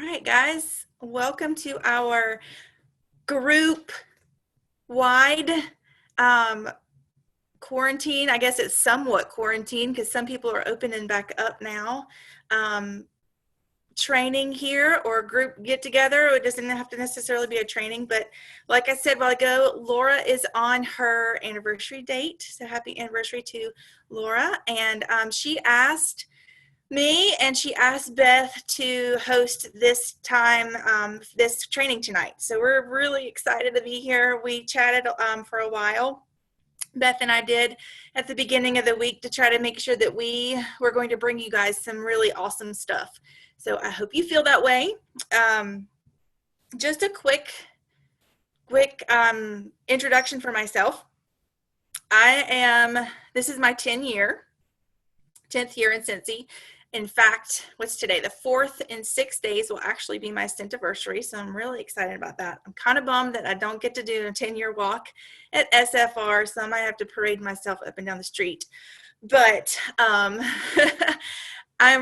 right, guys, welcome to our group-wide quarantine. I guess it's somewhat quarantine because some people are opening back up now. Training here or group get together. It doesn't have to necessarily be a training, but like I said a while ago, Laura is on her anniversary date. So happy anniversary to Laura. And she asked me and she asked Beth to host this this training tonight. So we're really excited to be here. We chatted for a while. Beth and I did at the beginning of the week to try to make sure that we were going to bring you guys some really awesome stuff. So I hope you feel that way. Just a quick introduction for myself. This is my 10th year in Cinci. In fact, what's today? The 4th in 6 days will actually be my Centiversary, so I'm really excited about that. I'm kind of bummed that I don't get to do a 10-year walk at SFR, so I might have to parade myself up and down the street. But I'm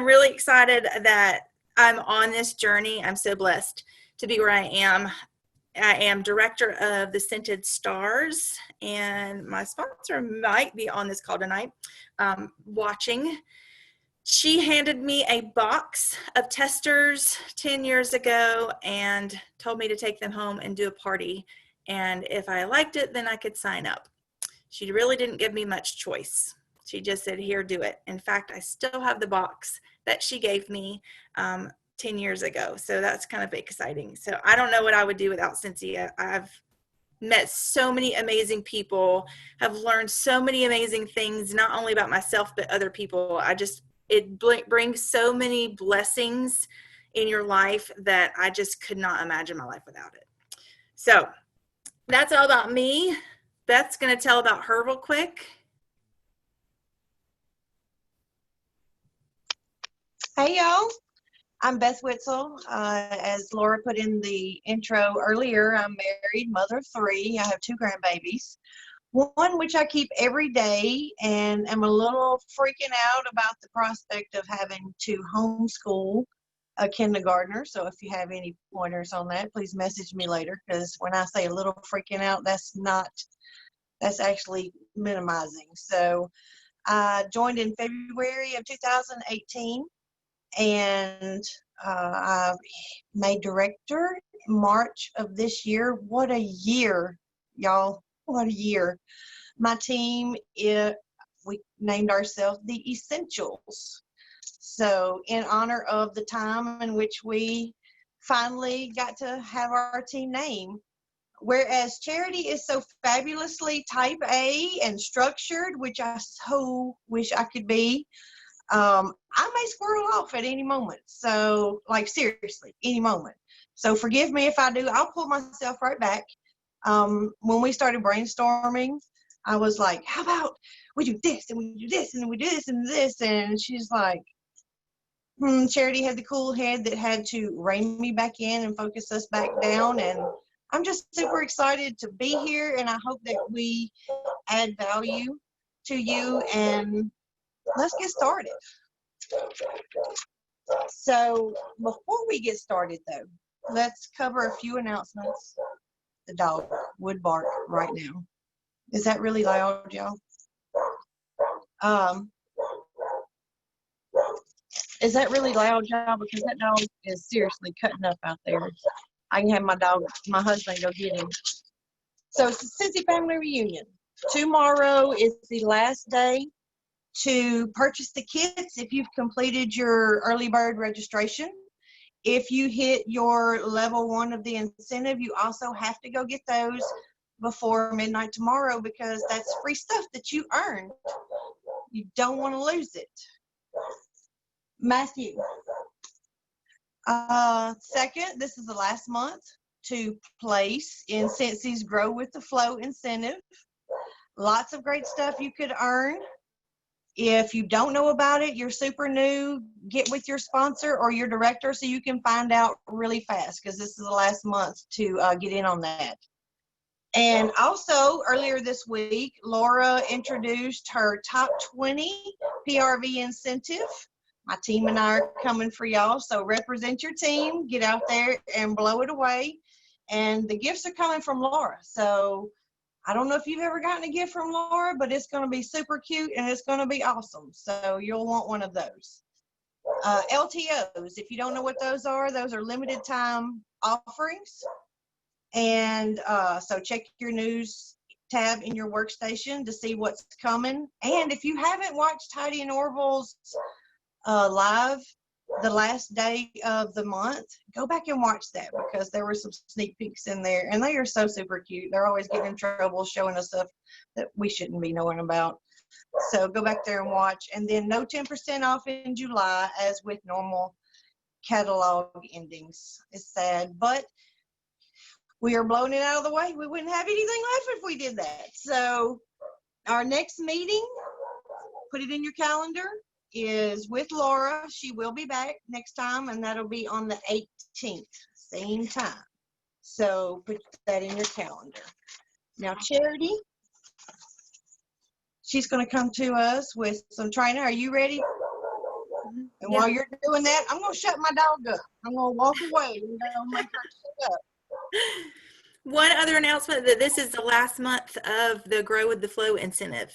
really excited that I'm on this journey. I'm so blessed to be where I am. I am director of the Scented Stars, and my sponsor might be on this call tonight watching. She handed me a box of testers 10 years ago and told me to take them home and do a party. And if I liked it, then I could sign up. She really didn't give me much choice. She just said, here, do it. In fact, I still have the box that she gave me 10 years ago. So that's kind of exciting. So I don't know what I would do without Cinci. I've met so many amazing people, have learned so many amazing things, not only about myself, but other people. It brings so many blessings in your life that I just could not imagine my life without it. So that's all about me. Beth's going to tell about her real quick. Hey, y'all. I'm Beth Witsel. As Laura put in the intro earlier, I'm married, mother of 3. I have 2 grandbabies. One which I keep every day, and am a little freaking out about the prospect of having to homeschool a kindergartner. So if you have any pointers on that, please message me later, because when I say a little freaking out, that's actually minimizing. So I joined in February of 2018, and I made director in March of this year. What a year, y'all. What a year. My team, we named ourselves the Essentials. So in honor of the time in which we finally got to have our team name. Whereas charity is so fabulously type A and structured, which I so wish I could be, I may squirrel off at any moment. So, like, seriously, any moment. So forgive me if I do. I'll pull myself right back. When we started brainstorming, I was like, how about we do this and we do this and we do this and this? And she's like, Charity had the cool head that had to rein me back in and focus us back down. And I'm just super excited to be here, and I hope that we add value to you. And let's get started. So before we get started, though, let's cover a few announcements. The dog would bark right now. Is that really loud, y'all? Is that really loud, y'all? Because that dog is seriously cutting up out there. I can have my husband go get him. So it's a Cinci family reunion. Tomorrow is the last day to purchase the kits if you've completed your early bird registration. If you hit your level 1 of the incentive, you also have to go get those before midnight tomorrow, because that's free stuff that you earned. You don't want to lose it. Matthew. Second, this is the last month to place in Cinci's Grow with the Flow incentive. Lots of great stuff you could earn. If you don't know about it, you're super new, get with your sponsor or your director so you can find out really fast, because this is the last month to get in on that. And also, earlier this week, Laura introduced her top 20 PRV incentive My team and I are coming for y'all. So represent your team, get out there and blow it away. And the gifts are coming from Laura. So I don't know if you've ever gotten a gift from Laura, but it's going to be super cute and it's going to be awesome. So you'll want one of those. LTOs, if you don't know what those are limited time offerings. And so check your news tab in your workstation to see what's coming. And if you haven't watched Heidi and Orville's live the last day of the month, go back and watch that, because there were some sneak peeks in there and they are so super cute. They're always getting in trouble showing us stuff that we shouldn't be knowing about. So go back there and watch. And then no 10% off in July, as with normal catalog endings. It's sad, but we are blowing it out of the way. We wouldn't have anything left if we did that. So our next meeting, put it in your calendar, is with Laura. She will be back next time, and that'll be on the 18th, same time. So put that in your calendar. Now, Charity, she's going to come to us with some training. Are you ready? And while you're doing that, I'm going to shut my dog up. I'm going to walk away and make her shut up. One other announcement, that this is the last month of the Grow with the Flow incentive.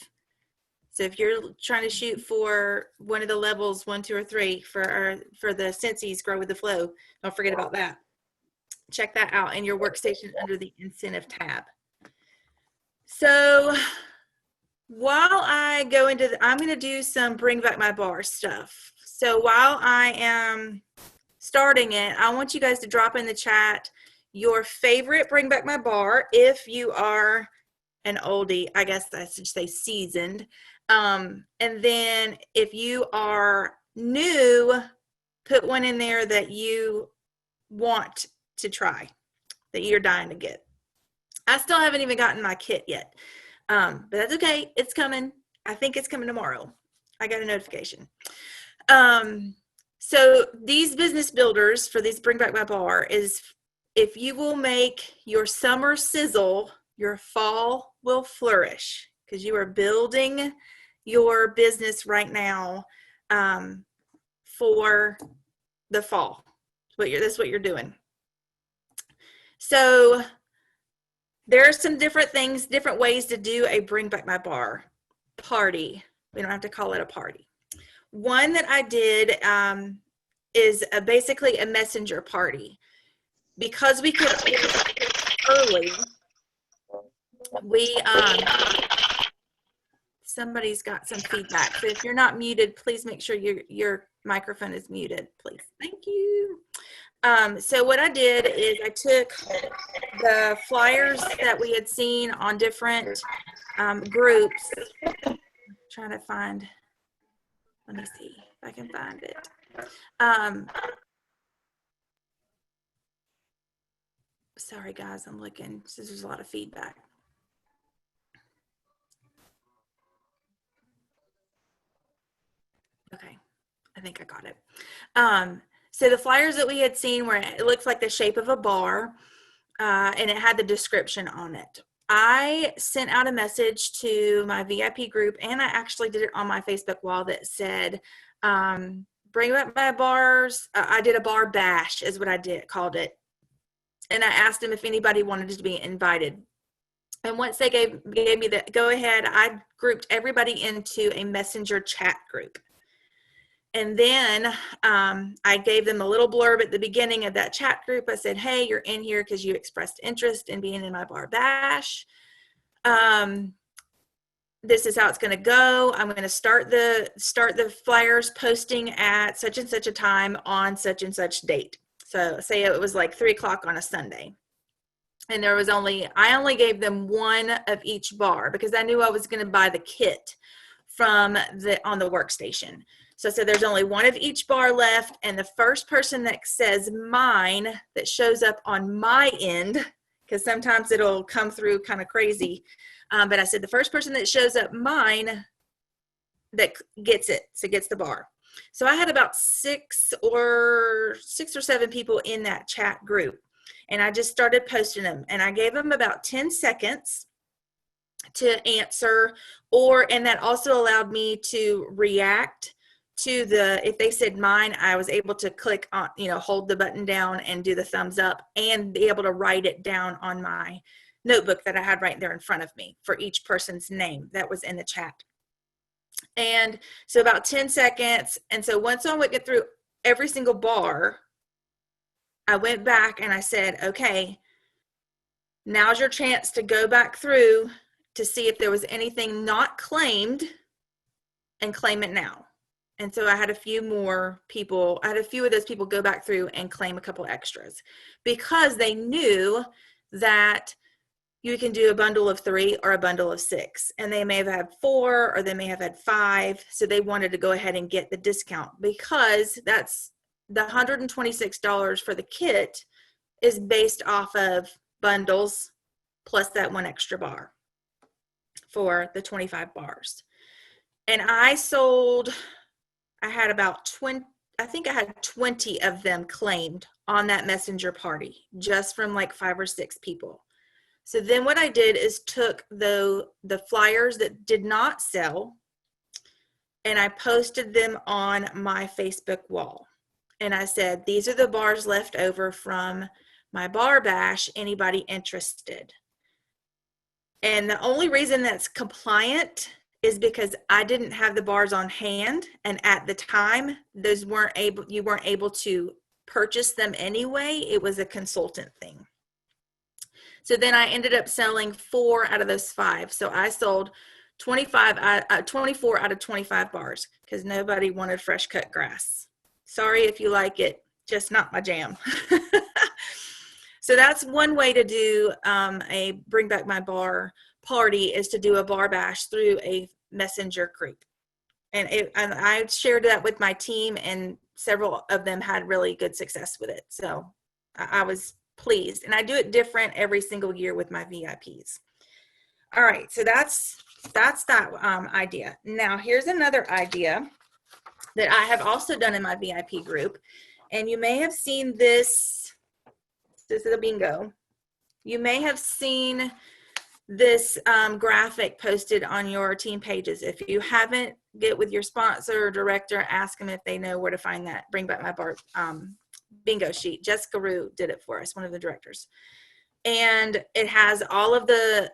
So if you're trying to shoot for one of the levels, 1, 2, or 3 for the Cinci's Grow with the Flow, don't forget about that. Check that out in your workstation under the incentive tab. So while I go into, I'm going to do some bring back my bar stuff. So while I am starting it, I want you guys to drop in the chat your favorite bring back my bar. If you are an oldie, I guess I should say seasoned. And then if you are new, put one in there that you want to try, that you're dying to get. I still haven't even gotten my kit yet, but that's okay. It's coming. I think it's coming tomorrow. I got a notification. So these business builders for these bring back my bar is, if you will make your summer sizzle, your fall will flourish, because you are building your business right now for the fall. That's what you're doing. So there are some different things, different ways to do a bring back my bar party. We don't have to call it a party. One that I did is basically a messenger party. Because we could early, somebody's got some feedback. So if you're not muted, please make sure your microphone is muted, please. Thank you. So what I did is I took the flyers that we had seen on different groups. I'm trying to find, let me see if I can find it. Sorry guys, I'm looking. There's a lot of feedback. Okay, I think I got it. So the flyers that we had seen were, it looks like the shape of a bar, and it had the description on it. I sent out a message to my VIP group, and I actually did it on my Facebook wall that said, bring back my bars. I did a bar bash is what I called it. And I asked them if anybody wanted to be invited. And once they gave me the go ahead, I grouped everybody into a messenger chat group. And then I gave them a little blurb at the beginning of that chat group. I said, hey, you're in here because you expressed interest in being in my bar bash. This is how it's going to go. I'm going to start the flyers posting at such and such a time on such and such date. So say it was like 3 o'clock on a Sunday. And I only gave them one of each bar because I knew I was going to buy the kit on the workstation. So I said, there's only one of each bar left. And the first person that says mine, that shows up on my end, because sometimes it'll come through kind of crazy. But I said, the first person that shows up mine, that gets it. So gets the bar. So I had about 6 or 7 people in that chat group, and I just started posting them, and I gave them about 10 seconds to answer, and that also allowed me to react if they said mine, I was able to click on, hold the button down and do the thumbs up and be able to write it down on my notebook that I had right there in front of me for each person's name that was in the chat. And so about 10 seconds. And so once I would get through every single bar, I went back and I said, okay, now's your chance to go back through to see if there was anything not claimed and claim it now. And so I had a few of those people go back through and claim a couple extras because they knew that you can do a bundle of 3 or a bundle of 6, and they may have had 4 or they may have had 5. So they wanted to go ahead and get the discount because that's the $126 for the kit is based off of bundles plus that 1 extra bar for the 25 bars. And I had about 20, I think I had 20 of them claimed on that messenger party, just from like 5 or 6 people. So then what I did is took the flyers that did not sell and I posted them on my Facebook wall. And I said, these are the bars left over from my bar bash, anybody interested? And the only reason that's compliant is because I didn't have the bars on hand, and at the time you weren't able to purchase them anyway. It was a consultant thing. So then I ended up selling 4 out of those 5. So I sold 24 out of 25 bars because nobody wanted fresh cut grass. Sorry if you like it, just not my jam. So that's one way to do a Bring Back My Bar party, is to do a bar bash through a messenger group. And I shared that with my team, and several of them had really good success with it. So I was pleased. And I do it different every single year with my VIPs. All right, so that's that idea. Now here's another idea that I have also done in my VIP group. And you may have seen this. This is a bingo. You may have seen this graphic posted on your team pages. If you haven't, get with your sponsor or director, ask them if they know where to find that Bring Back My Bar bingo sheet. Jessica Rue did it for us, one of the directors. And it has all of the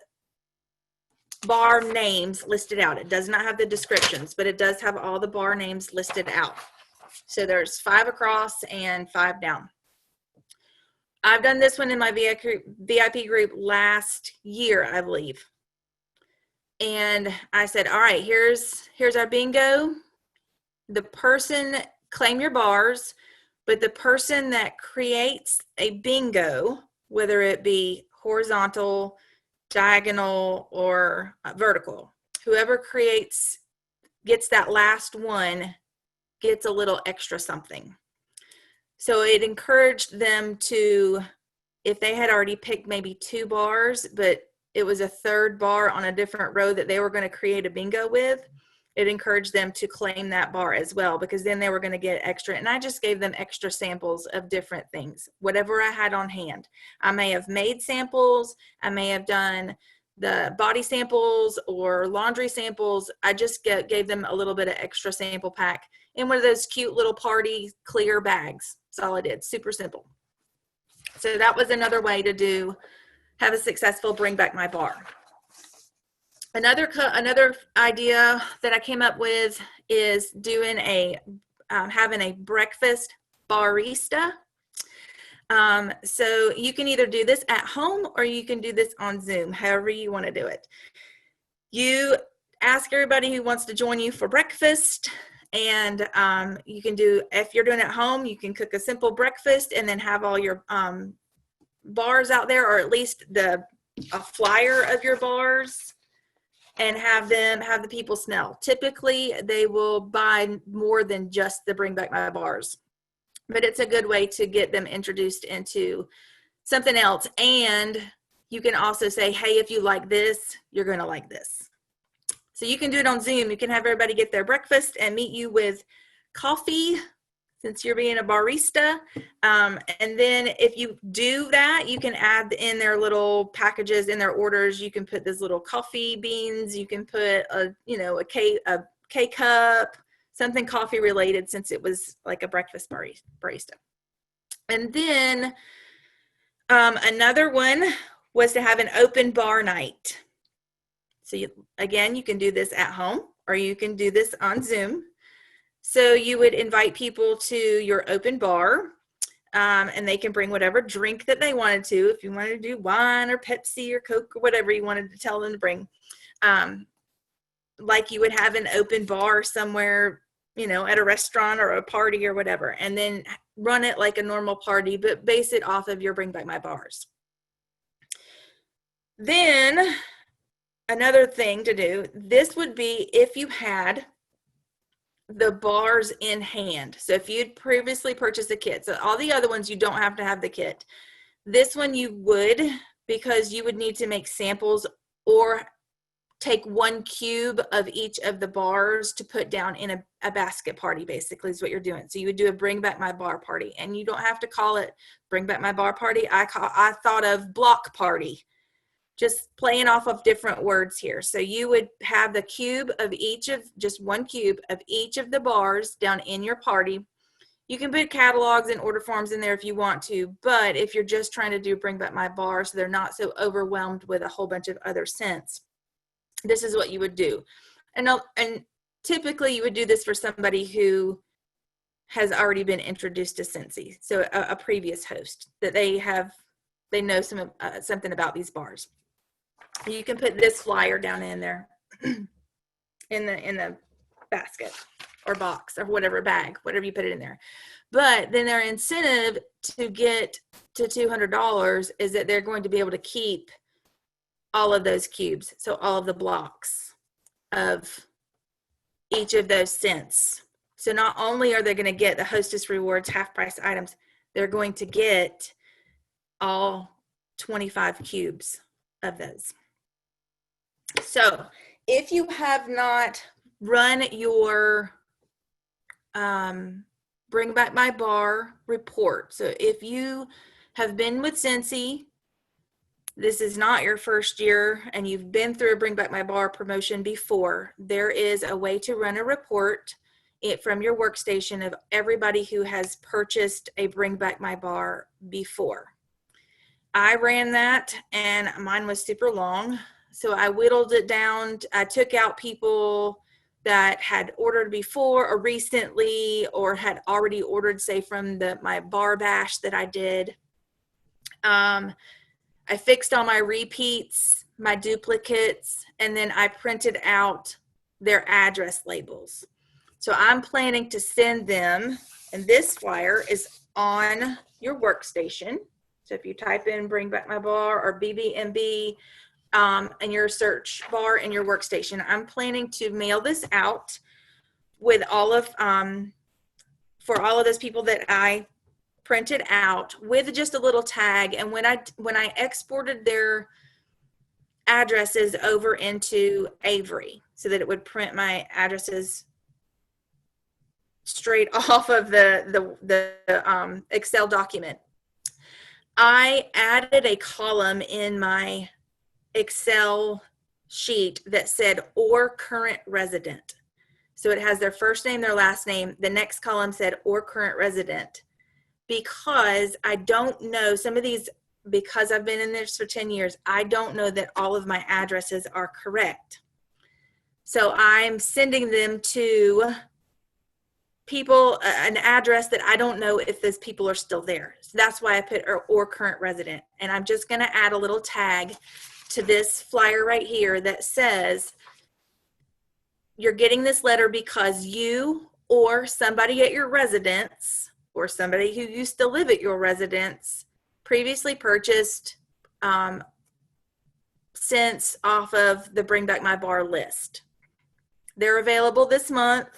bar names listed out. It does not have the descriptions, but it does have all the bar names listed out. So there's 5 across and 5 down. I've done this one in my VIP group last year, I believe. And I said, all right, here's our bingo. The person, claim your bars, but the person that creates a bingo, whether it be horizontal, diagonal, or vertical, whoever gets that last one gets a little extra something. So it encouraged them to, if they had already picked maybe 2 bars, but it was a 3rd bar on a different row that they were going to create a bingo with, it encouraged them to claim that bar as well, because then they were going to get extra. And I just gave them extra samples of different things, whatever I had on hand. I may have made samples. I may have done the body samples or laundry samples. I just gave them a little bit of extra sample pack in one of those cute little party clear bags. That's all I did. Super simple. So that was another way to have a successful Bring Back My Bar. Another idea that I came up with is doing having a breakfast barista. So you can either do this at home or you can do this on Zoom, however you want to do it. You ask everybody who wants to join you for breakfast. And you can if you're doing it at home, you can cook a simple breakfast and then have all your bars out there, or at least a flyer of your bars, and have the people smell. Typically, they will buy more than just the Bring Back My Bars, but it's a good way to get them introduced into something else. And you can also say, hey, if you like this, you're going to like this. So you can do it on Zoom. You can have everybody get their breakfast and meet you with coffee, since you're being a barista. And then if you do that, you can add in their little packages, in their orders. You can put these little coffee beans. You can put a K-cup, something coffee related, since it was like a breakfast barista. And then another one was to have an open bar night. So again, you can do this at home or you can do this on Zoom. So you would invite people to your open bar, and they can bring whatever drink that they wanted to. If you wanted to do wine or Pepsi or Coke or whatever you wanted to tell them to bring, like you would have an open bar somewhere, at a restaurant or a party or whatever, and then run it like a normal party, but base it off of your Bring Back My Bars. Then another thing to do, this would be if you had the bars in hand. So if you'd previously purchased a kit, so all the other ones you don't have to have the kit. This one you would, because you would need to make samples or take 1 cube of each of the bars to put down in a basket party, basically is what you're doing. So you would do a Bring Back My Bar party, and you don't have to call it Bring Back My Bar party. I thought of block party, just playing off of different words here. So you would have the cube of just 1 cube of each of the bars down in your party. You can put catalogs and order forms in there if you want to, but if you're just trying to do Bring Back My Bar so they're not so overwhelmed with a whole bunch of other scents, this is what you would do. And typically you would do this for somebody who has already been introduced to Cinci, so a previous host, that they know something about these bars. You can put this flyer down in there in the basket or box or whatever bag, whatever you put it in there. But then their incentive to get to $200 is that they're going to be able to keep all of those cubes. So all of the blocks of each of those scents. So not only are they going to get the Hostess Rewards half price items, they're going to get all 25 cubes of those. So if you have not run your Bring Back My Bar report, so if you have been with Cinci, this is not your first year, and you've been through a Bring Back My Bar promotion before, there is a way to run a report from your workstation of everybody who has purchased a Bring Back My Bar before. I ran that, and mine was super long, so I whittled it down. I took out people that had ordered before or recently, or had already ordered, say, from my bar bash that I did. I fixed all my repeats, my duplicates, and then I printed out their address labels. So I'm planning to send them, and this flyer is on your workstation. So if you type in Bring Back My Bar or BBMB in your search bar in your workstation, I'm planning to mail this out with all of, for all of those people that I printed out, with just a little tag. And when I exported their addresses over into Avery, so that it would print my addresses straight off of the Excel document, I added a column in my Excel sheet that said or current resident. So it has their first name, their last name. The next column said or current resident, because I don't know, some of these, because I've been in this for 10 years, I don't know that all of my addresses are correct. So I'm sending them to people, an address that I don't know if those people are still there. So that's why I put or current resident. And I'm just going to add a little tag to this flyer right here that says, you're getting this letter because you or somebody at your residence, or somebody who used to live at your residence, previously purchased scents off of the Bring Back My Bar list. They're available this month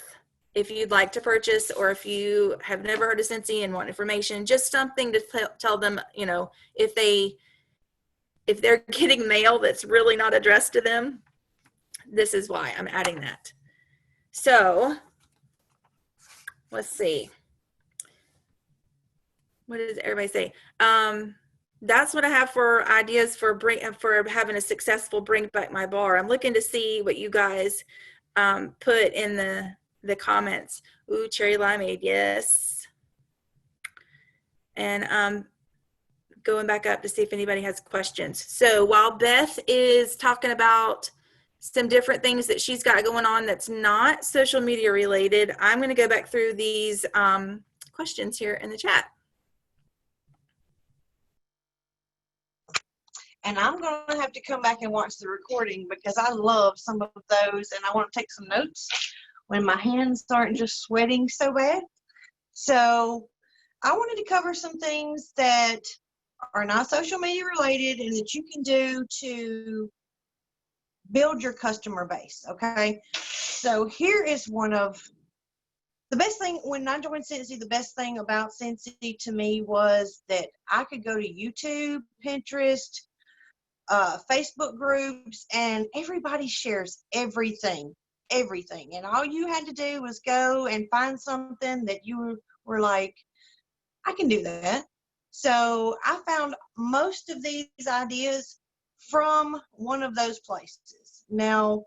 if you'd like to purchase, or if you have never heard of Cinci and want information, just something to tell them, if they're getting mail that's really not addressed to them, this is why I'm adding that. So let's see. What does everybody say? That's what I have for ideas for having a successful Bring Back My Bar. I'm looking to see what you guys put in the comments. Ooh, cherry limeade, yes. And going back up to see if anybody has questions. So while Beth is talking about some different things that she's got going on that's not social media related, I'm going to go back through these questions here in the chat. And I'm going to have to come back and watch the recording because I love some of those and I want to take some notes when my hands aren't just sweating so bad. So I wanted to cover some things that are not social media related and that you can do to build your customer base, okay? So here is one of the best thing when I joined Cinci. The best thing about Cinci to me was that I could go to YouTube, Pinterest, Facebook groups, and everybody shares everything. And all you had to do was go and find something that you were like, I can do that. So I found most of these ideas from one of those places. Now,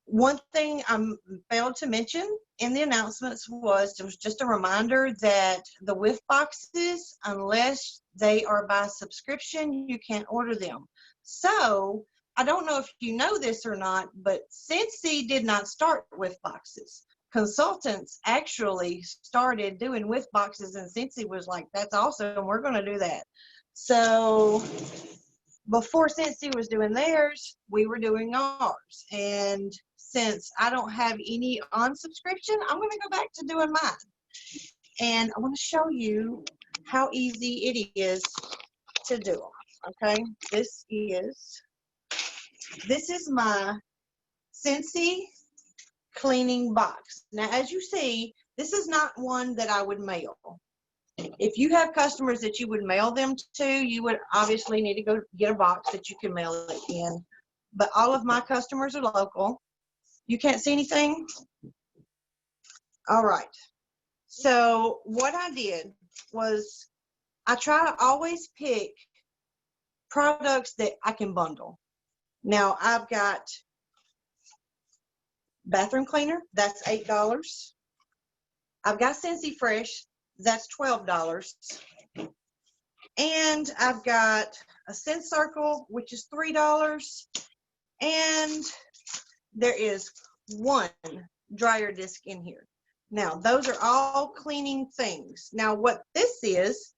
one thing I failed to mention in the announcements was just a reminder that the whiff boxes, unless they are by subscription, you can't order them. So I don't know if you know this or not, but Cinci did not start whiff boxes. Consultants actually started doing whiff boxes, and Cinci was like, that's awesome, we're going to do that. So before Cinci was doing theirs, we were doing ours. And since I don't have any on subscription, I'm going to go back to doing mine. And I want to show you how easy it is to do them. Okay, this is my Cinci Cleaning Box. Now, as you see, this is not one that I would mail. If you have customers that you would mail them to, you would obviously need to go get a box that you can mail it in. But all of my customers are local. You can't see anything? All right. So what I did was I try to always pick products that I can bundle. Now, I've got bathroom cleaner, that's $8. I've got Cinci Fresh, that's $12. And I've got a Scent Circle, which is $3. And there is one dryer disc in here. Now, those are all cleaning things. Now, what this is,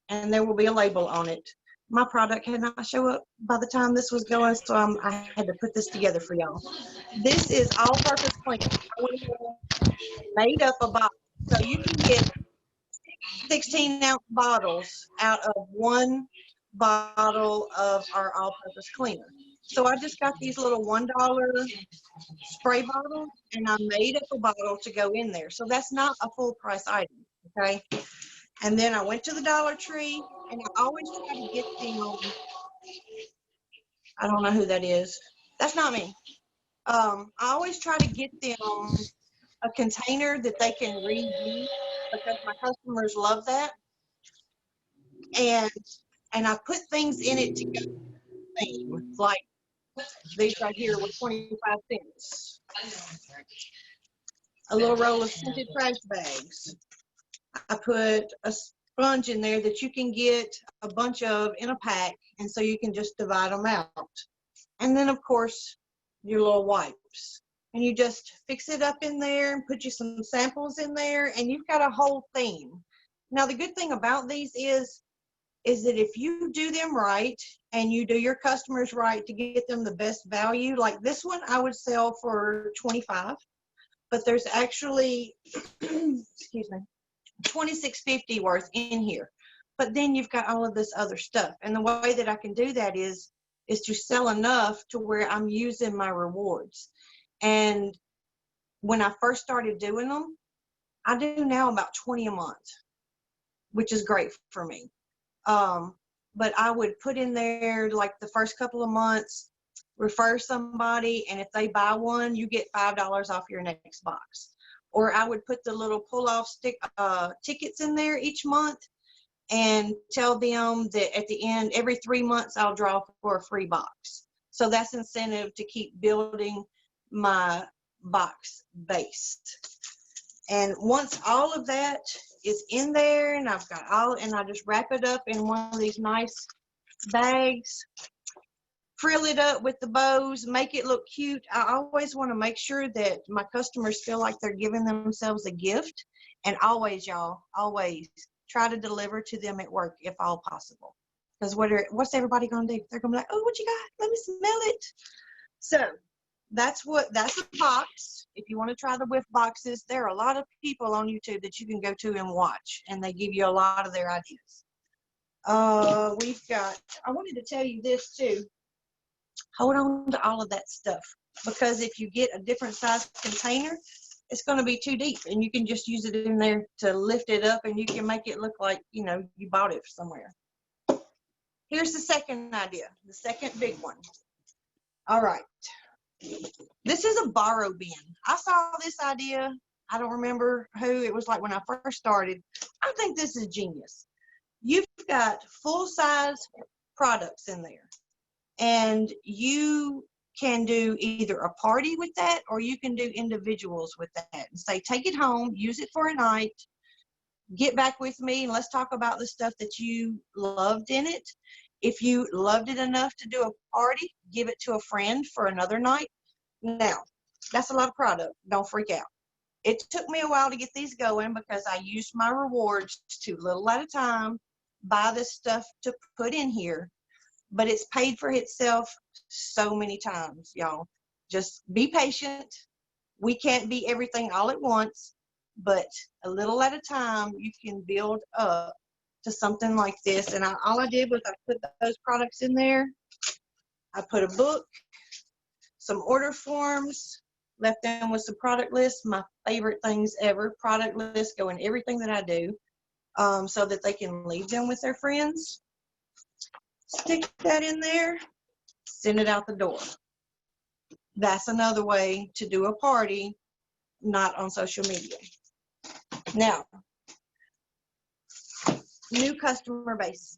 and there will be a label on it. My product had not show up by the time this was going, so I had to put this together for y'all. This is all-purpose cleaning. I made up a box, so you can get 16-ounce bottles out of one bottle of our all-purpose cleaner. So I just got these little $1 spray bottles, and I made up a bottle to go in there. So that's not a full price item, okay? And then I went to the Dollar Tree, and I always try to get them. I don't know who that is. That's not me. I always try to get them a container that they can reuse because my customers love that. And I put things in it to go to the theme, like these right here were 25 cents. A little roll of scented trash bags. I put a sponge in there that you can get a bunch of in a pack, and so you can just divide them out. And then, of course, your little wipes. And you just fix it up in there and put you some samples in there, and you've got a whole theme. Now, the good thing about these is that if you do them right and you do your customers right to get them the best value, like this one I would sell for $25, but there's actually, excuse me, $26.50 worth in here. But then you've got all of this other stuff. And the way that I can do that is to sell enough to where I'm using my rewards. And when I first started doing them, I do now about 20 a month, which is great for me. But I would put in there like the first couple of months, refer somebody, and if they buy one, you get $5 off your next box. Or I would put the little pull-off tickets in there each month and tell them that at the end, every 3 months, I'll draw for a free box. So that's incentive to keep building my box base. And once all of that is in there, and I've got and I just wrap it up in one of these nice bags, frill it up with the bows, make it look cute. I always want to make sure that my customers feel like they're giving themselves a gift. And always, y'all, always try to deliver to them at work if all possible. Because what's everybody going to do? They're going to be like, oh, what you got? Let me smell it. So that's the box. If you want to try the whiff boxes, there are a lot of people on YouTube that you can go to and watch, and they give you a lot of their ideas. I wanted to tell you this too. Hold on to all of that stuff, because if you get a different size container, it's going to be too deep, and you can just use it in there to lift it up, and you can make it look like, you bought it somewhere. Here's the second idea, the second big one. All right. This is a borrow bin. I saw this idea. I don't remember who. It was like when I first started. I think this is genius. You've got full-size products in there, and you can do either a party with that, or you can do individuals with that and say, take it home, use it for a night, get back with me, and let's talk about the stuff that you loved in it. If you loved it enough to do a party, give it to a friend for another night. Now, that's a lot of product. Don't freak out. It took me a while to get these going because I used my rewards to, little at a time, buy this stuff to put in here. But it's paid for itself so many times, y'all. Just be patient. We can't be everything all at once, but a little at a time, you can build up to something like this. And all I did was I put those products in there. I put a book, some order forms, left them with some product lists, my favorite things ever. Product lists go in everything that I do, so that they can leave them with their friends. Stick that in there, send it out the door. That's another way to do a party, not on social media. Now, new customer base.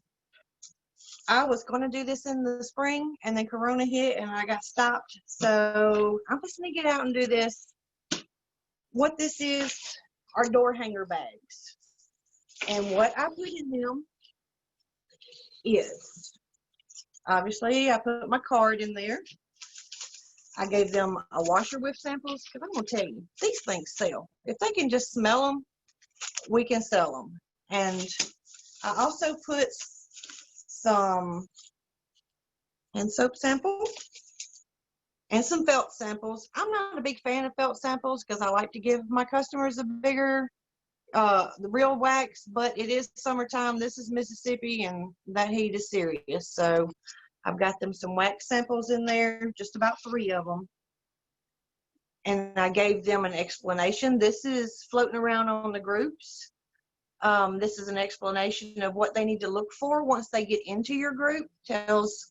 I was going to do this in the spring, and then Corona hit and I got stopped. So I'm just going to get out and do this. What this is are door hanger bags. And what I put in them is, obviously, I put my card in there. I gave them a washer with samples, because I'm going to tell you, these things sell. If they can just smell them, we can sell them. And I also put some hand soap samples and some felt samples. I'm not a big fan of felt samples because I like to give my customers a bigger, the real wax, but it is summertime. This is Mississippi, and that heat is serious. So I've got them some wax samples in there, just about 3 of them. And I gave them an explanation. This is floating around on the groups. This is an explanation of what they need to look for once they get into your group. Tells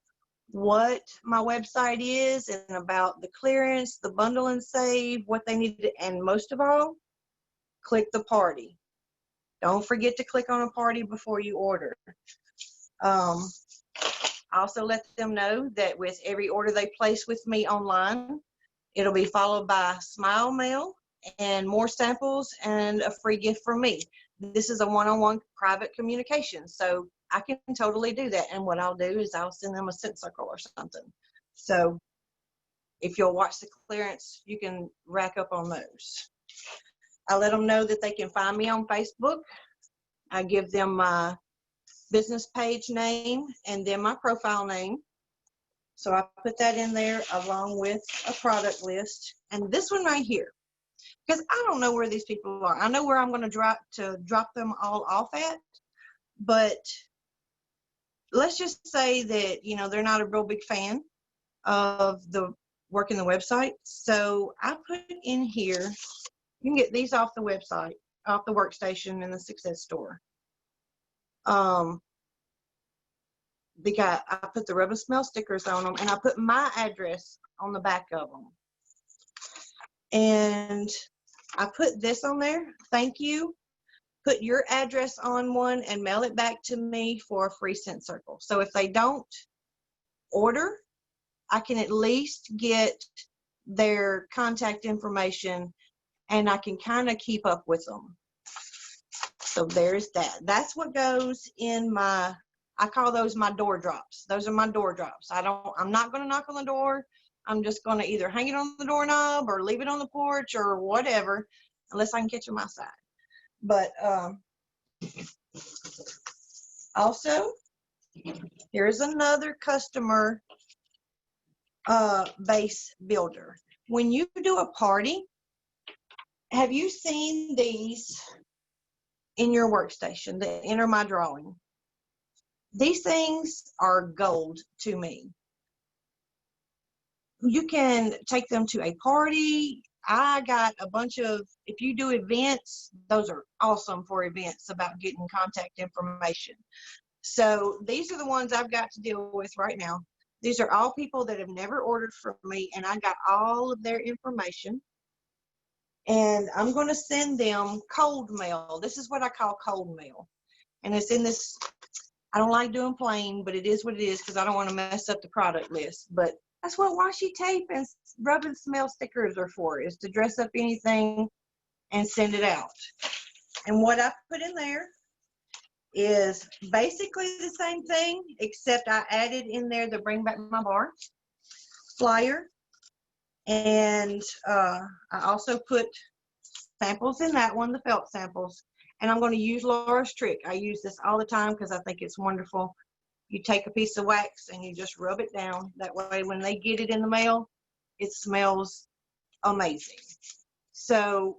what my website is and about the clearance, the bundle and save, what they need to, and most of all, click the party. Don't forget to click on a party before you order. I also let them know that with every order they place with me online, it'll be followed by smile mail and more samples and a free gift from me. This is a one-on-one private communication, so I can totally do that. And what I'll do is I'll send them a scent circle or something. So if you'll watch the clearance, you can rack up on those. I let them know that they can find me on Facebook. I give them my business page name and then my profile name. So I put that in there along with a product list. And this one right here, because I don't know where these people are. I know where I'm going to drop them all off at, but let's just say that, you know, they're not a real big fan of the working the website. So I put in here, you can get these off the website, off the workstation in the Success Store. Because I put the rub and smell stickers on them, and I put my address on the back of them. And I put this on there, thank you. Put your address on one and mail it back to me for a free scent circle. So if they don't order, I can at least get their contact information, and I can kind of keep up with them. So there's that. That's what goes in my, I call those my door drops. Those are my door drops. I'm not going to knock on the door. I'm just going to either hang it on the doorknob or leave it on the porch or whatever, unless I can catch them outside. But also, here's another customer base builder. When you do a party, have you seen these in your workstation, the Enter My Drawing? These things are gold to me. You can take them to a party. I got a bunch of, if you do events, those are awesome for events about getting contact information. So these are the ones I've got to deal with right now. These are all people that have never ordered from me, and I got all of their information. And I'm going to send them cold mail. This is what I call cold mail. And it's in this, I don't like doing plain, but it is what it is because I don't want to mess up the product list. But that's what washi tape and rub and smell stickers are for, is to dress up anything and send it out. And what I put in there is basically the same thing, except I added in there the Bring Back My Bar flyer. And I also put samples in that one, the felt samples. And I'm going to use Laura's trick. I use this all the time because I think it's wonderful. You take a piece of wax and you just rub it down. That way when they get it in the mail, it smells amazing. So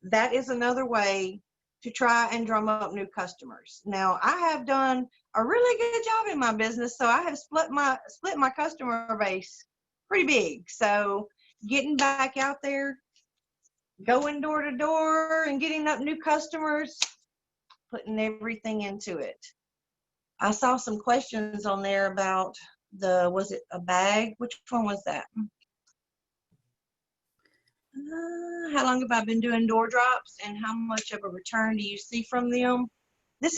that is another way to try and drum up new customers. Now, I have done a really good job in my business, so I have split my customer base pretty big. So getting back out there, going door to door and getting up new customers, putting everything into it. I saw some questions on there about was it a bag? Which one was that? How long have I been doing door drops and how much of a return do you see from them? This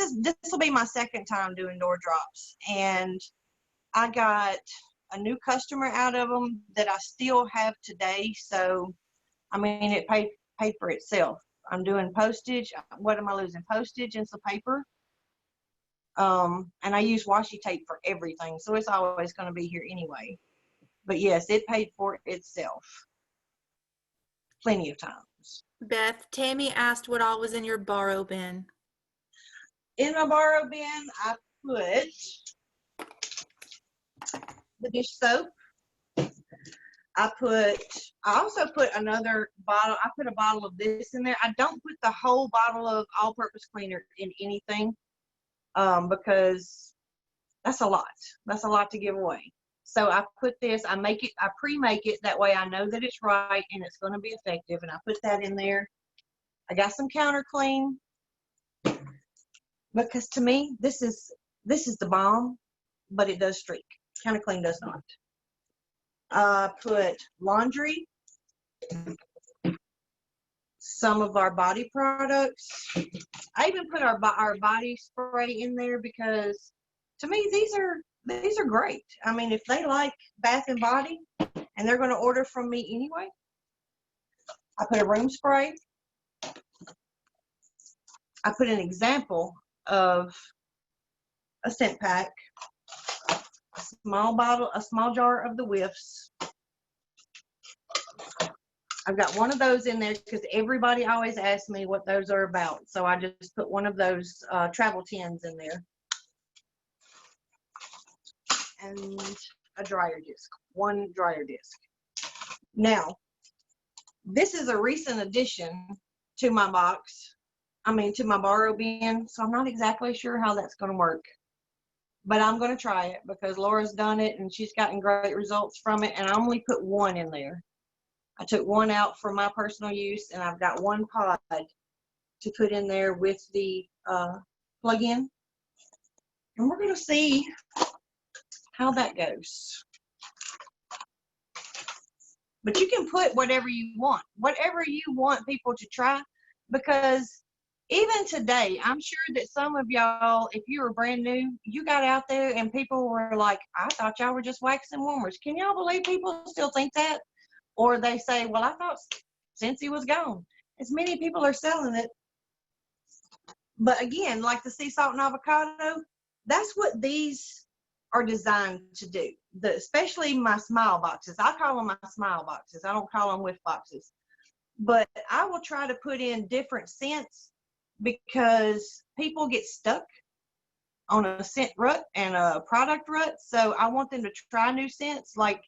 will be my second time doing door drops, and I got a new customer out of them that I still have today. So, I mean, it paid for itself. I'm doing postage. What am I losing? Postage and some paper. And I use washi tape for everything, so it's always going to be here anyway. But yes, it paid for itself plenty of times. Beth, Tammy asked what all was in your borrow bin. In my borrow bin, I put the dish soap. I also put another bottle. I put a bottle of this in there. I don't put the whole bottle of all-purpose cleaner in anything because that's a lot. That's a lot to give away. So I put this, I pre-make it, that way I know that it's right and it's going to be effective, and I put that in there. I got some counter clean because to me this is the bomb, but it does streak. Counter clean does not. I put laundry, some of our body products. I even put our body spray in there because to me these are great. I mean, if they like Bath and Body and they're going to order from me anyway. I put a room spray. I put an example of a scent pack, a small jar of the whiffs. I've got one of those in there because everybody always asks me what those are about. So I just put one of those travel tins in there. And a dryer disc, one dryer disc. Now, this is a recent addition to my box, to my borrow bin, so I'm not exactly sure how that's going to work. But I'm going to try it because Laura's done it and she's gotten great results from it, and I only put one in there. I took one out for my personal use, and I've got one pod to put in there with the plug-in. And we're going to see how that goes. But you can put whatever you want people to try, because even today, I'm sure that some of y'all, if you were brand new, you got out there and people were like, I thought y'all were just waxing warmers. Can y'all believe people still think that? Or they say, well, I thought Cinci was gone. As many people are selling it. But again, like the sea salt and avocado, that's what these are designed to do. Especially my smile boxes. I call them my smile boxes. I don't call them whiff boxes. But I will try to put in different scents because people get stuck on a scent rut and a product rut. So I want them to try new scents. Like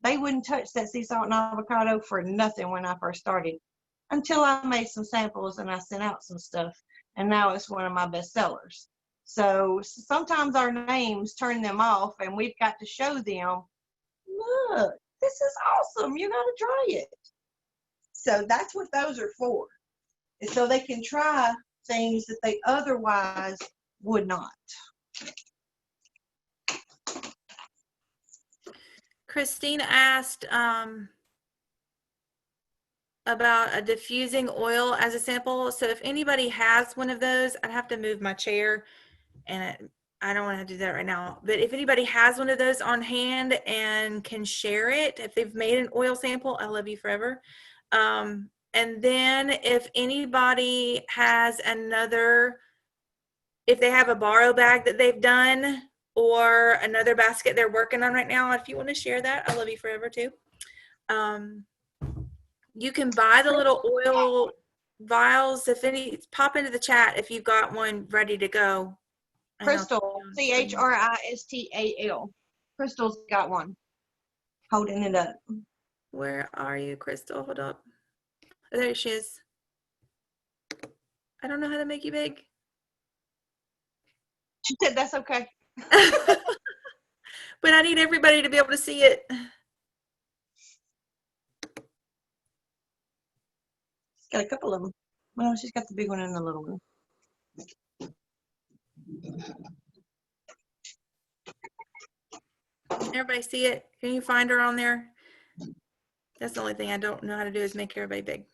they wouldn't touch that sea salt and avocado for nothing when I first started until I made some samples and I sent out some stuff. And now it's one of my best sellers. So sometimes our names turn them off and we've got to show them, look, this is awesome. You got to try it. So that's what those are for. And so they can try things that they otherwise would not. Christine asked about a diffusing oil as a sample. So if anybody has one of those, I'd have to move my chair, and I don't want to do that right now. But if anybody has one of those on hand and can share it, if they've made an oil sample, I love you forever. And then if anybody has another, if they have a borrow bag that they've done or another basket they're working on right now, if you want to share that, I love you forever too. You can buy the little oil vials. If any, pop into the chat if you've got one ready to go. Crystal, Cristal. Crystal's got one. Holding it up. Where are you, Crystal? Hold up. Oh, there she is. I don't know how to make you big. She said that's okay. But I need everybody to be able to see it. She's got a couple of them. Well, she's got the big one and the little one. Everybody see it? Can you find her on there? That's the only thing I don't know how to do is make everybody big.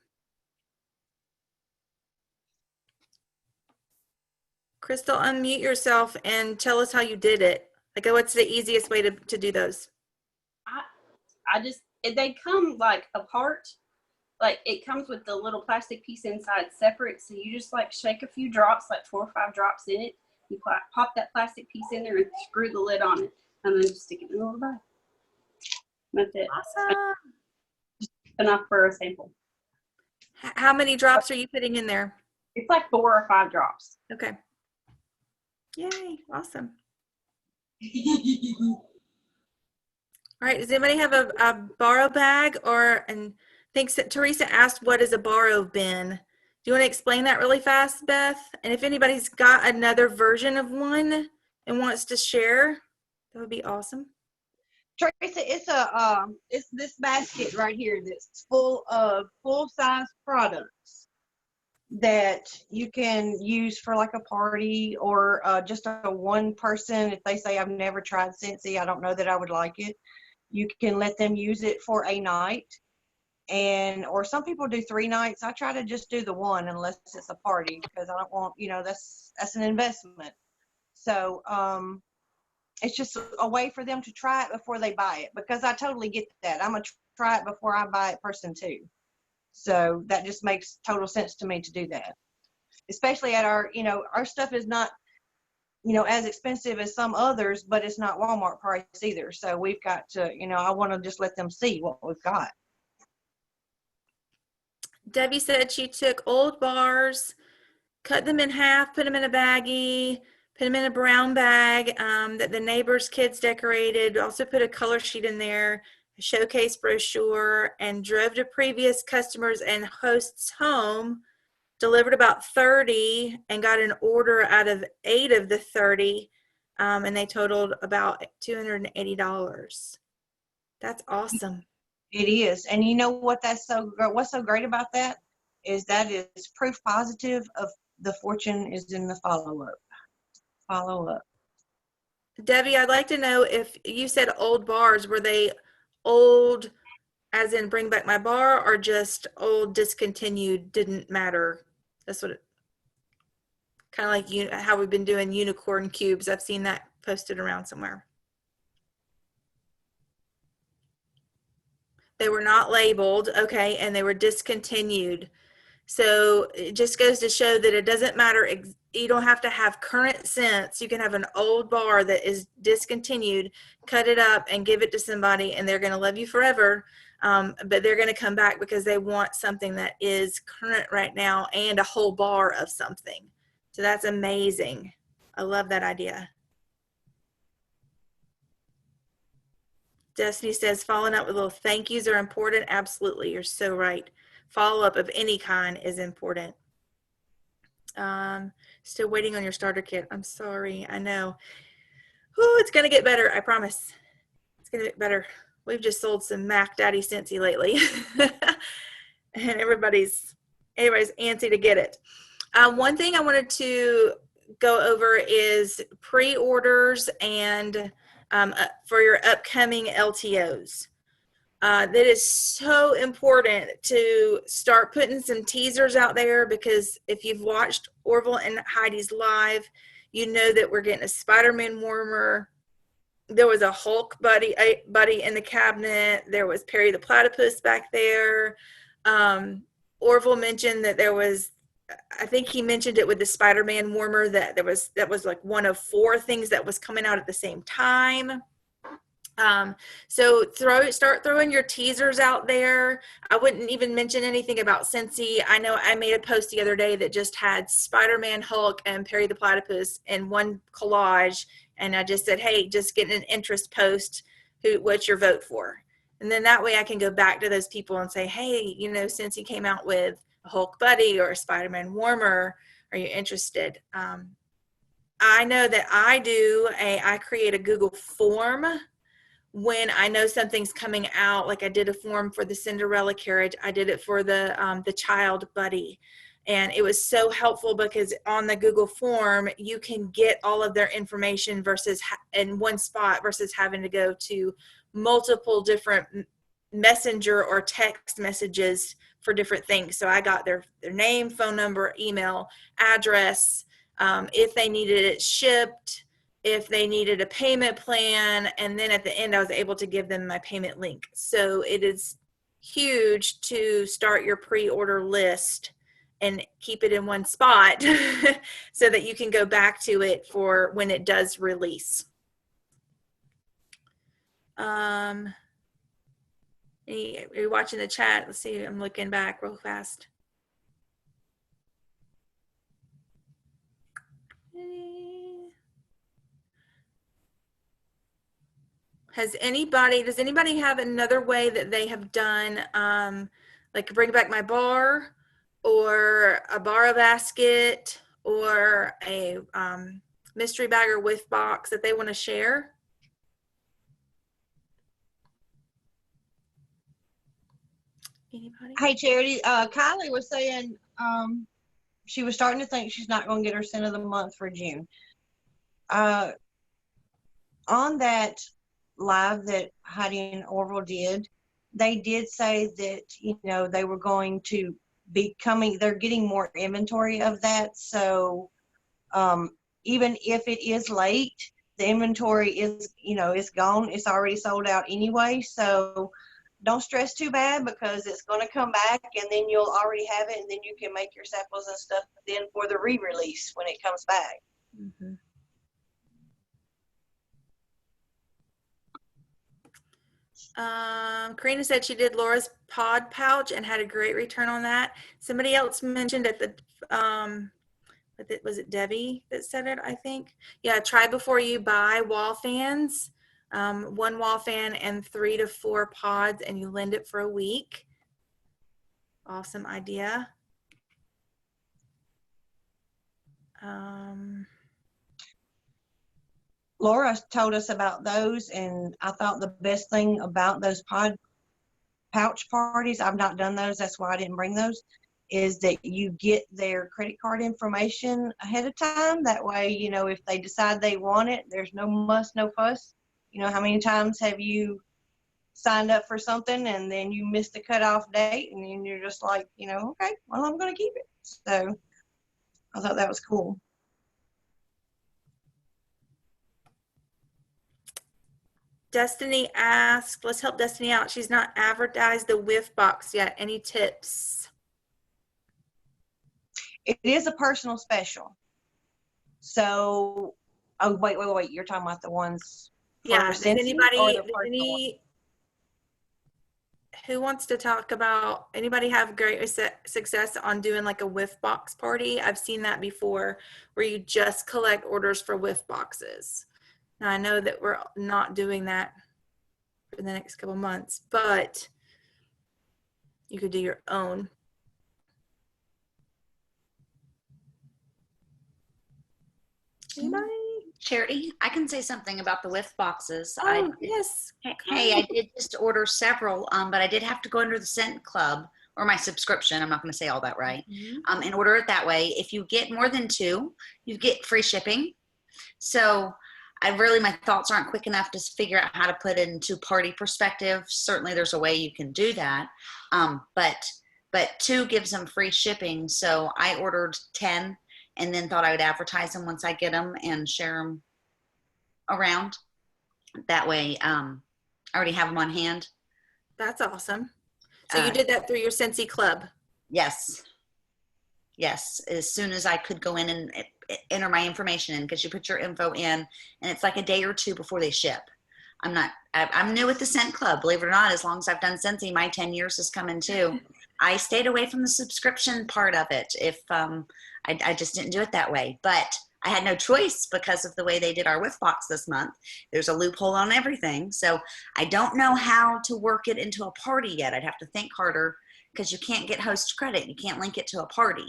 Crystal, unmute yourself and tell us how you did it. Like, what's the easiest way to do those? I just, they come like apart. Like it comes with the little plastic piece inside separate. So you just like shake a few drops, like 4 or 5 drops in it. You pop that plastic piece in there and screw the lid on it. And then just stick it in the little bag. That's it. Awesome. Enough for a sample. How many drops are you putting in there? It's like 4 or 5 drops. Okay. Yay. Awesome. All right. Does anybody have a borrow bag and thinks that Teresa asked, what is a borrow bin? Do you want to explain that really fast, Beth? And if anybody's got another version of one and wants to share, that would be awesome. Teresa, it's this basket right here that's full of full-size products that you can use for like a party or just a one person. If they say, I've never tried Cinci, I don't know that I would like it. You can let them use it for a night. Or some people do 3 nights. I try to just do the one unless it's a party because I don't want, that's an investment. So it's just a way for them to try it before they buy it because I totally get that. I'm a try it before I buy it person too. So that just makes total sense to me to do that. Especially at our stuff is not, as expensive as some others, but it's not Walmart price either. So we've got to, I want to just let them see what we've got. Debbie said she took old bars, cut them in half, put them in a baggie, put them in a brown bag that the neighbors' kids decorated, also put a color sheet in there, a showcase brochure, and drove to previous customers and hosts' home, delivered about 30, and got an order out of 8 of the 30, and they totaled about $280. That's awesome. It is. And you know what what's so great about that is proof positive of the fortune is in the follow-up. Debbie, I'd like to know if you said old bars, were they old as in bring back my bar or just old discontinued, didn't matter? That's what kind of like how we've been doing unicorn cubes. I've seen that posted around somewhere. They were not labeled, okay, and they were discontinued. So it just goes to show that it doesn't matter. You don't have to have current scents. You can have an old bar that is discontinued, cut it up and give it to somebody, and they're going to love you forever. But they're going to come back because they want something that is current right now and a whole bar of something. So that's amazing. I love that idea. Destiny says following up with little thank yous are important. Absolutely. You're so right. Follow-up of any kind is important. Still waiting on your starter kit. I'm sorry. I know. Oh, it's going to get better. I promise. It's going to get better. We've just sold some Mac Daddy Cinci lately. And everybody's antsy to get it. One thing I wanted to go over is pre-orders and for your upcoming LTOs. That is so important to start putting some teasers out there, because if you've watched Orville and Heidi's live, you know that we're getting a Spider-Man warmer. There was a Hulk buddy in the cabinet. There was Perry the Platypus back there. Orville mentioned that there was, I think he mentioned it with the Spider-Man warmer, that was like one of 4 things that was coming out at the same time. So start throwing your teasers out there. I wouldn't even mention anything about Cinci. I know I made a post the other day that just had Spider-Man, Hulk, and Perry the Platypus in one collage. And I just said, hey, just get an interest post. What's your vote for? And then that way I can go back to those people and say, hey, Cinci came out with a Hulk buddy or a Spider-Man warmer. Are you interested? I know that I create a Google form when I know something's coming out. Like I did a form for the Cinderella carriage. I did it for the child buddy. And it was so helpful because on the Google form, you can get all of their information in one spot versus having to go to multiple different messenger or text messages for different things. So I got their name, phone number, email, address, if they needed it shipped, if they needed a payment plan, and then at the end I was able to give them my payment link. So it is huge to start your pre-order list and keep it in one spot so that you can go back to it for when it does release. Are you watching the chat? Let's see, I'm looking back real fast. Does anybody have another way that they have done, like Bring Back My Bar, or a bar basket, or a mystery bag or whiff box that they want to share? Anybody? Hey, Charity, Kylie was saying she was starting to think she's not going to get her scent of the month for June. On that live that Heidi and Orville did, they did say that, they were going to be they're getting more inventory of that. So even if it is late, the inventory is, it's gone. It's already sold out anyway. So don't stress too bad, because it's going to come back and then you'll already have it, and then you can make your samples and stuff then for the re-release when it comes back. Mm-hmm. Karina said she did Laura's pod pouch and had a great return on that. Somebody else mentioned at the, was it Debbie that said it, I think? Yeah, try before you buy wall fans. 1 wall fan and 3 to 4 pods, and you lend it for a week. Awesome idea. Laura told us about those, and I thought the best thing about those pod pouch parties, I've not done those, that's why I didn't bring those, is that you get their credit card information ahead of time. That way, if they decide they want it, there's no muss, no fuss. How many times have you signed up for something and then you missed the cutoff date, and then you're just like, okay, well, I'm going to keep it. So I thought that was cool. Destiny asked, let's help Destiny out. She's not advertised the whiff box yet. Any tips? It is a personal special. So, oh, wait. You're talking about the ones for Yeah. Does Cinci or the personal one? Who wants to talk about, anybody have great success on doing like a whiff box party? I've seen that before where you just collect orders for whiff boxes. Now I know that we're not doing that for the next couple months, but you could do your own. Anybody? Charity, I can say something about the whiff boxes. Oh, yes. Hey, I did just order several, but I did have to go under the Scent Club or my subscription. I'm not going to say all that right. And order it that way. If you get more than 2, you get free shipping. So my thoughts aren't quick enough to figure out how to put it into party perspective. Certainly there's a way you can do that. But 2 gives them free shipping. So I ordered 10 and then thought I would advertise them once I get them and share them around. That way, I already have them on hand. That's awesome. So you did that through your Cinci Club? Yes. As soon as I could go in and enter my information in, because you put your info in, and it's like a day or 2 before they ship. I'm new with the Scent Club, believe it or not. As long as I've done Cinci, my 10 years has come in too. I stayed away from the subscription part of it. If I just didn't do it that way, but I had no choice because of the way they did our whiff box this month. There's a loophole on everything. So I don't know how to work it into a party yet. I'd have to think harder because you can't get host credit. You can't link it to a party.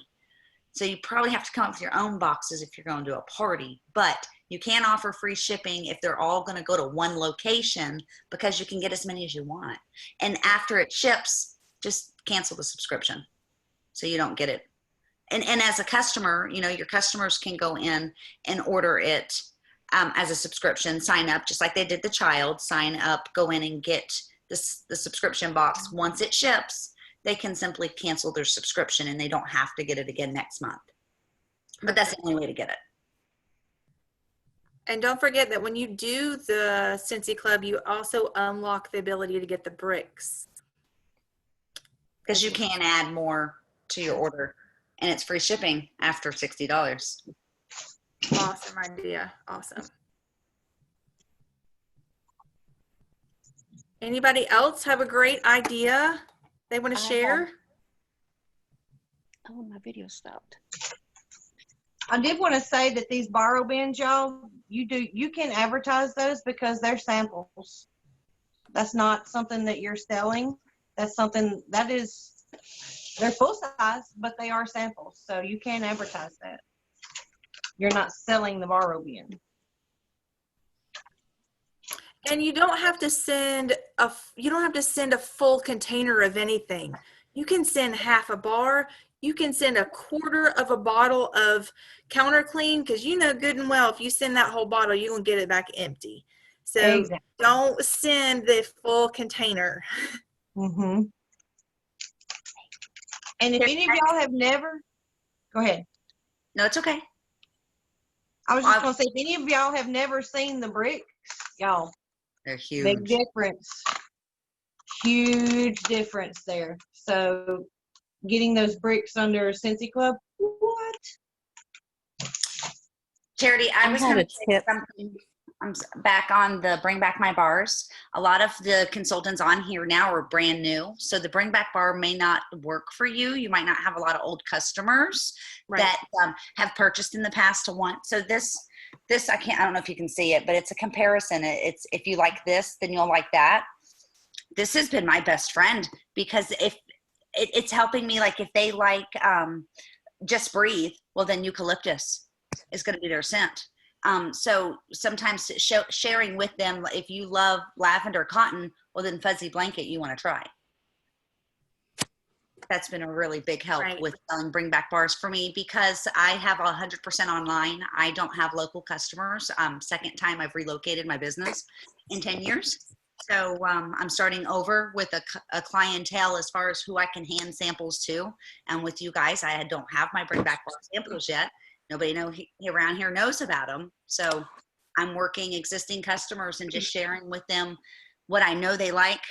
So you probably have to come up with your own boxes if you're going to do a party, but you can offer free shipping if they're all going to go to one location because you can get as many as you want. And after it ships, just cancel the subscription so you don't get it. And as a customer, your customers can go in and order it as a subscription, sign up, just like they did the child, sign up, go in and get the subscription box. Once it ships, they can simply cancel their subscription and they don't have to get it again next month. But that's the only way to get it. And don't forget that when you do the Cinci Club, you also unlock the ability to get the bricks. Because you can add more to your order. And it's free shipping after $60. Awesome idea. Awesome. Anybody else have a great idea they want to share? Oh, my video stopped. I did want to say that these borrow bins, y'all, you can advertise those because they're samples. That's not something that you're selling. That's something that is, they're full size, but they are samples. So you can advertise that. You're not selling the borrow bin. And you don't have to send a full container of anything. You can send half a bar. You can send a quarter of a bottle of counter clean, because you know good and well if you send that whole bottle, you're gonna get it back empty. So exactly. Don't send the full container. Mm-hmm. And if any of y'all have never, go ahead. No, it's okay. I was just gonna say, if any of y'all have never seen the bricks, y'all, they're huge. Big difference. Huge difference there. So getting those bricks under Cinci Club, what? Charity, I was going to say something. I'm back on the Bring Back My Bars. A lot of the consultants on here now are brand new. So the Bring Back Bar may not work for you. You might not have a lot of old customers that have purchased in the past to want. So this, I don't know if you can see it, but it's a comparison. It's, if you like this, then you'll like that. This has been my best friend because if it's helping me, like if they like Just Breathe, well then eucalyptus is going to be their scent. So sometimes sharing with them, if you love lavender cotton, well then fuzzy blanket you want to try. That's been a really big help with selling Bring Back Bars for me because I have 100% online. I don't have local customers. Second time I've relocated my business in 10 years. So I'm starting over with a clientele as far as who I can hand samples to. And with you guys, I don't have my Bring Back Bar samples yet. Nobody around here knows about them. So I'm working existing customers and just sharing with them what I know they like.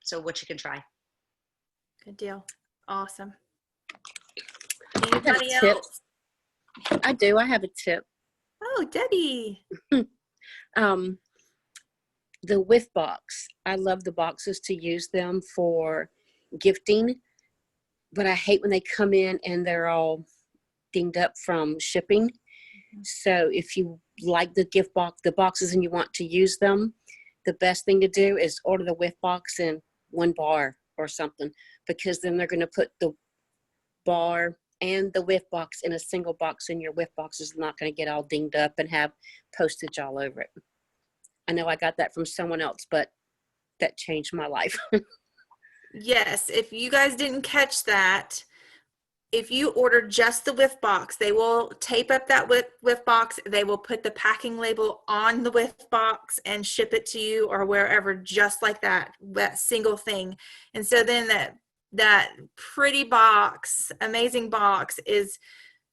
So what you can try. Good deal. Awesome. I have a Anybody tip. else? I do. I have a tip. Oh, Debbie. The whiff box. I love the boxes to use them for gifting, but I hate when they come in and they're all dinged up from shipping. So if you like the gift box, the boxes, and you want to use them, the best thing to do is order the whiff box in one bar or something, because then they're going to put the bar and the whiff box in a single box, and your whiff box is not going to get all dinged up and have postage all over it. I know I got that from someone else, but that changed my life. Yes, if you guys didn't catch that, if you order just the whiff box, they will tape up that whiff box. They will put the packing label on the whiff box and ship it to you or wherever, just like that single thing. And so then that pretty box, amazing box,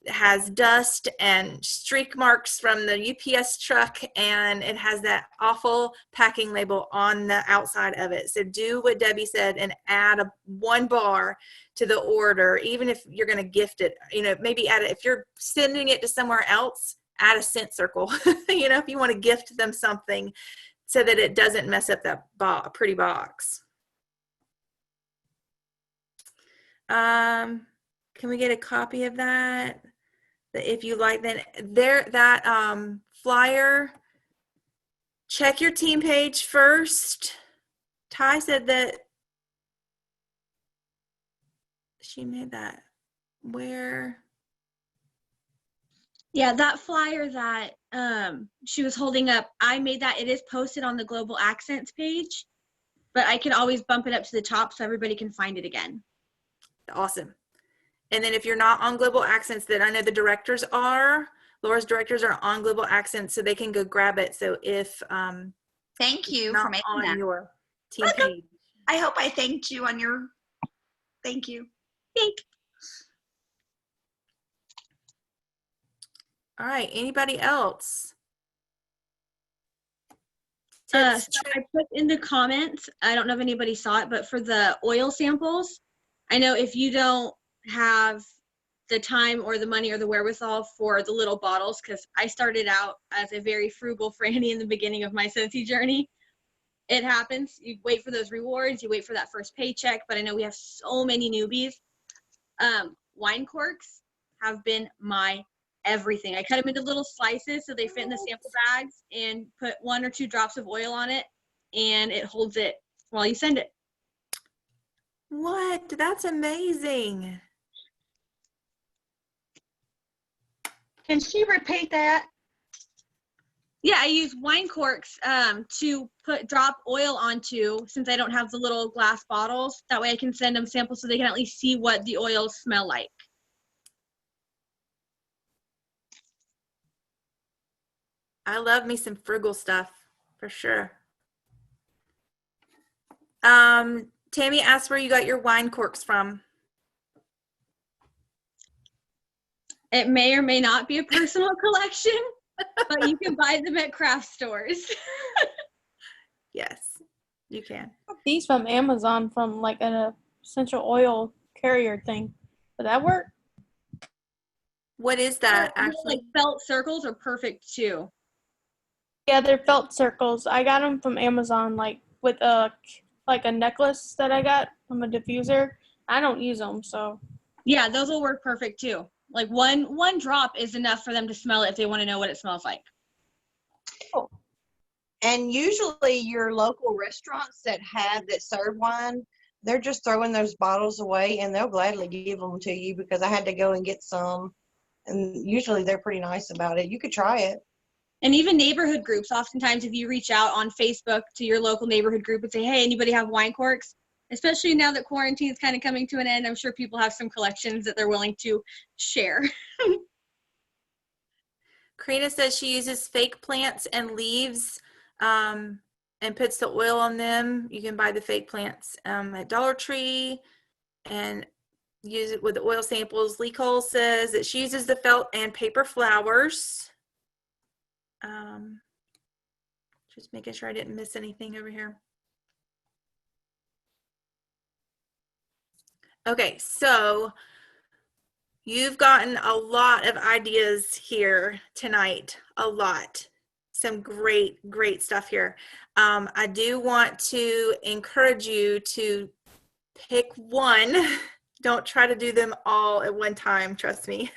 has dust and streak marks from the UPS truck, and it has that awful packing label on the outside of it. So do what Debbie said and add one bar to the order, even if you're going to gift it. Maybe add it if you're sending it to somewhere else. Add a scent circle. If you want to gift them something, so that it doesn't mess up that pretty box. Can we get a copy of that? If you like, then that flyer, check your team page first. Ty said that she made that. Where? Yeah, that flyer that she was holding up, I made that. It is posted on the Global Accents page, but I can always bump it up to the top so everybody can find it again. Awesome. And then if you're not on Global Accents, then I know the directors are. Laura's directors are on Global Accents, so they can go grab it. So if Thank you not for making on that. your team page. I hope I thanked you on your. Thank you. All right. Anybody else? So I put in the comments, I don't know if anybody saw it, but for the oil samples, I know if you don't have the time or the money or the wherewithal for the little bottles, because I started out as a very frugal Franny in the beginning of my Cinci journey. It happens. You wait for those rewards, you wait for that first paycheck, but I know we have so many newbies. Wine corks have been my everything. I cut them into little slices so they fit in the sample bags and put 1 or 2 drops of oil on it, and it holds it while you send it. What? That's amazing. Can she repeat that? Yeah, I use wine corks to drop oil onto, since I don't have the little glass bottles. That way I can send them samples so they can at least see what the oils smell like. I love me some frugal stuff, for sure. Tammy asked where you got your wine corks from. It may or may not be a personal collection, but you can buy them at craft stores. Yes, you can. These from Amazon from like an essential oil carrier thing. Would that work? What is that Like actually? felt circles are perfect too. Yeah, they're felt circles. I got them from Amazon, like with a necklace that I got from a diffuser. I don't use them, so. Yeah, those will work perfect too. Like one drop is enough for them to smell it if they want to know what it smells like. Cool. And usually your local restaurants that serve wine, they're just throwing those bottles away, and they'll gladly give them to you, because I had to go and get some. And usually they're pretty nice about it. You could try it. And even neighborhood groups, oftentimes if you reach out on Facebook to your local neighborhood group and say, hey, anybody have wine corks? Especially now that quarantine is kind of coming to an end, I'm sure people have some collections that they're willing to share. Karina says she uses fake plants and leaves and puts the oil on them. You can buy the fake plants at Dollar Tree and use it with the oil samples. Lee Cole says that she uses the felt and paper flowers. Just making sure I didn't miss anything over here. Okay, so you've gotten a lot of ideas here tonight, a lot. Some great stuff here. I do want to encourage you to pick one. Don't try to do them all at one time, trust me.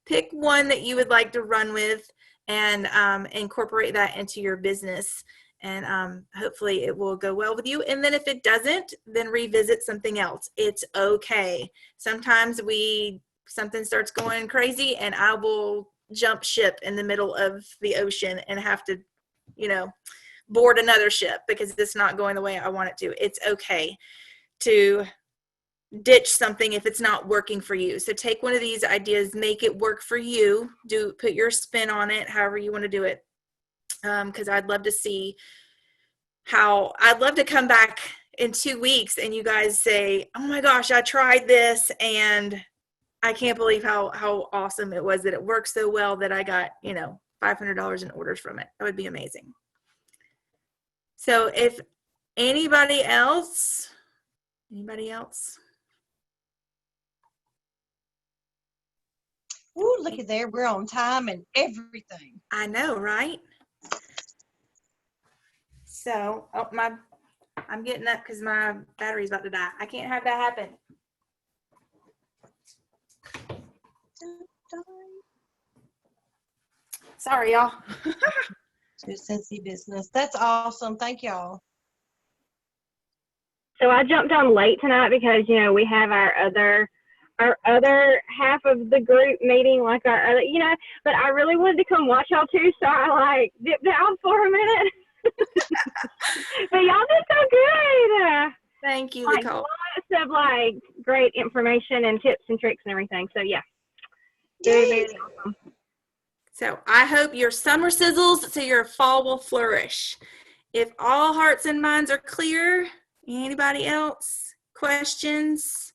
Pick one that you would like to run with and incorporate that into your business. And hopefully it will go well with you. And then if it doesn't, then revisit something else. It's okay. Sometimes something starts going crazy and I will jump ship in the middle of the ocean and have to, board another ship because it's not going the way I want it to. It's okay to ditch something if it's not working for you. So take one of these ideas, make it work for you. Put your spin on it, however you want to do it. Because I'd love to see I'd love to come back in 2 weeks and you guys say, oh my gosh, I tried this and I can't believe how awesome it was, that it worked so well that I got, $500 in orders from it. That would be amazing. So if anybody else? Ooh, look at there. We're on time and everything. I know, right? So, I'm getting up because my battery's about to die. I can't have that happen. Sorry, y'all. Just Cinci business. That's awesome. Thank y'all. So I jumped on late tonight because, we have our other half of the group meeting, like our other, but I really wanted to come watch y'all too. So I dipped out for a minute. But y'all did so good. Thank you, Lots Nicole. of great information and tips and tricks and everything. So yeah, very, very awesome. So I hope your summer sizzles so your fall will flourish. If all hearts and minds are clear, anybody else? Questions?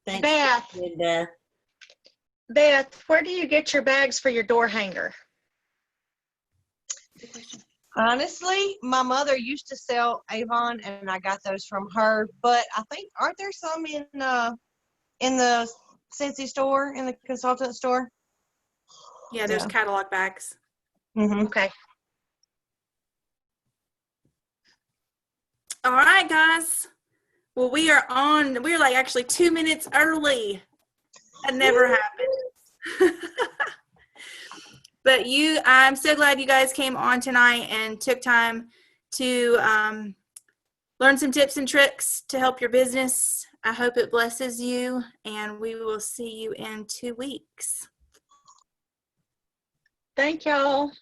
Thank Beth. you, Beth. Beth, where do you get your bags for your door hanger? Good question. Honestly, my mother used to sell Avon, and I got those from her. But I think, aren't there some in the Cinci store, in the consultant store? Yeah, there's catalog bags. Mm-hmm. Okay. All right, guys. Well, we're actually 2 minutes early. That never happened. But I'm so glad you guys came on tonight and took time to learn some tips and tricks to help your business. I hope it blesses you, and we will see you in 2 weeks. Thank y'all.